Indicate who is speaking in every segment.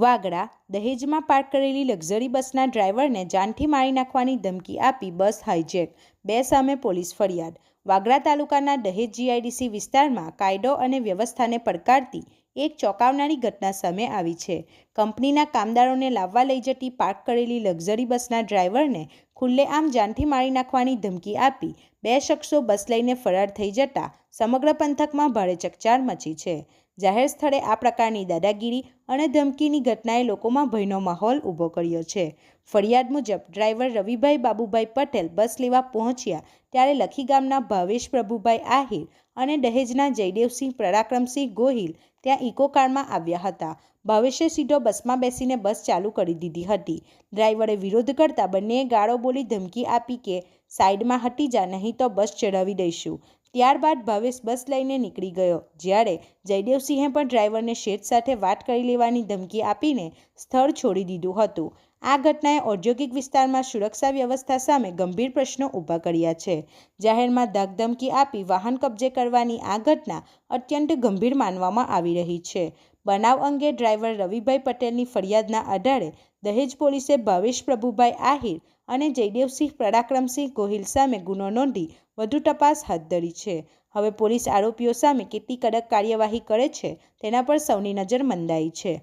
Speaker 1: Vagda દહેજમાં park કરેલી luxury બસના ડ્રાઈવરને જાનથી મારી નાખવાની ધમકી આપી બસ હાઈજેક, 2 સામે પોલીસ ફરિયાદ। વાગડા તાલુકાના દહેજ જીઆઈડીસી વિસ્તારમાં કાયદો અને વ્યવસ્થાને પડકારતી એક ચોંકાવનારી ઘટના સામે આવી છે। કંપનીના કામદારોને લાવવા લઈ જતી પાર્ક કરેલી લક્ઝરી બસના ડ્રાઈવરને ખુલ્લેઆમ જાનથી મારી નાખવાની ધમકી આપી 2 શખ્સો બસ લઈને ફરાર થઈ જતા સમગ્ર પંથકમાં ભારે ચકચાર મચી છે। જાહેર સ્થળે આ પ્રકારની દાદાગીરી અને ધમકીની ઘટનાએ લોકોમાં ભયનો માહોલ ઊભો કર્યો છે। ફરિયાદ મુજબ ડ્રાઈવર રવિભાઈ બાબુભાઈ પટેલ બસ લેવા પહોંચ્યા ત્યારે લખી ગામના ભાવેશ પ્રભુભાઈ આહિર અને દહેજના જયદેવસિંહ પરાક્રમસિંહ ગોહિલ ત્યાં ઇકો કારમાં આવ્યા હતા। ભાવેશે સીધો બસમાં બેસીને બસ ચાલુ કરી દીધી હતી। ડ્રાઈવરે વિરોધ કરતા બંનેએ ગાળો બોલી ધમકી આપી કે સાઈડમાં હટી જા, નહીં તો બસ ચડાવી દઈશું। ત્યારબાદ ભાવેશ બસ લઈને નીકળી ગયો, જ્યારે જયદેવસિંહે પણ ડ્રાઈવરને શેઠ સાથે વાત કરી લેવાની ધમકી આપીને સ્થળ છોડી દીધું હતું। આ ઘટનાએ ઔદ્યોગિક વિસ્તારમાં સુરક્ષા વ્યવસ્થા સામે ગંભીર પ્રશ્નો ઊભા કર્યા છે। જાહેરમાં ધાકધમકી આપી વાહન કબજે કરવાની આ ઘટના અત્યંત ગંભીર માનવામાં આવી રહી છે। બનાવ અંગે ડ્રાઈવર રવિભાઈ પટેલની ફરિયાદના આધારે દહેજ પોલીસે ભાવેશ પ્રભુભાઈ આહિર અને જયદેવસિંહ પરાક્રમસિંહ ગોહિલ સામે ગુનો નોંધી વધુ તપાસ હાથ ધરી છે। હવે પોલીસ આરોપીઓ સામે કેટલી કડક કાર્યવાહી કરે છે તેના પર સૌની નજર મંદાઈ છે।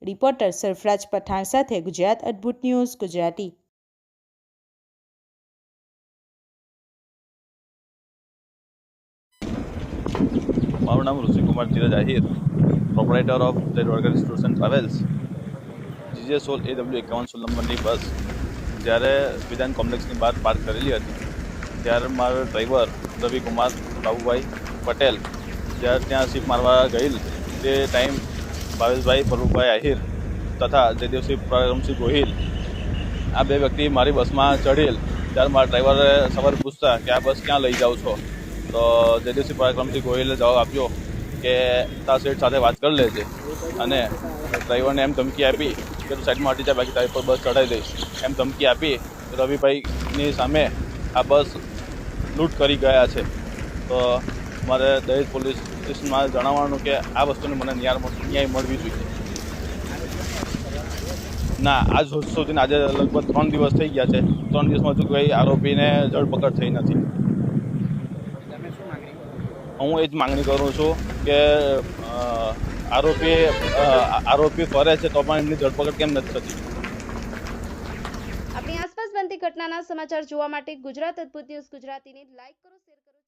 Speaker 1: રિપોર્ટર સરફરાજ પઠાણ સાથે ગુજરાત અદ્ભુત ન્યૂઝ ગુજરાતી।
Speaker 2: મારું નામ Rushikumar Dhiraj Ahir, proprietor of the organ tours and travels. GJ16AW51 નંબરની બસ જ્યારે વિધાન કોમ્પ્લેક્સની બહાર પાર્ક કરેલી હતી ત્યારે મારો ડ્રાઈવર રવિકુમાર બાબુભાઈ પટેલ જ્યારે ત્યાં સીટ મારવા ગયેલ તે ટાઈમ ભાવેશભાઈ પ્રભુભાઈ આહિર તથા જયદેવસિંહ પરાક્રમસિંહ ગોહિલ આ 2 વ્યક્તિ મારી બસમાં ચઢેલ। ત્યારે મારા ડ્રાઈવરે સવાલ પૂછતા કે આ બસ ક્યાં લઈ જાઓ છો, તો જયદેવસિંહ પરાક્રમસિંહ ગોહિલે જવાબ આપ્યો કે તારા શેઠ સાથે વાત કરી લેજે, અને ડ્રાઈવરને એમ ધમકી આપી કે તું સાઈડમાં હટી જા, બાકી તારી પર બસ ચડાવી દઈશ એમ ધમકી આપી રવિભાઈની સામે આ બસ લૂંટ કરી ગયા છે। તો મારે દહેજ પોલીસ સ્ટેશનમાં જણાવવાનું કે આ વસ્તુને મને ન્યાય મળવી જોઈએ। ના, આજ સુધીને આજે લગભગ 3 દિવસ થઈ ગયા છે। 3 દિવસમાં હજુ કોઈ આરોપીને ધરપકડ થઈ નથી। હું એ જ માગણી કરું છું કે આરોપી ફરે છે તો પણ એમની ધરપકડ કેમ નથી થતી।
Speaker 3: આપણી આસપાસ બનતી ઘટનાના સમાચાર જોવા માટે ગુજરાત અદ્ભુત ન્યૂઝ ગુજરાતીને લાઈક કરો, શેર કરો।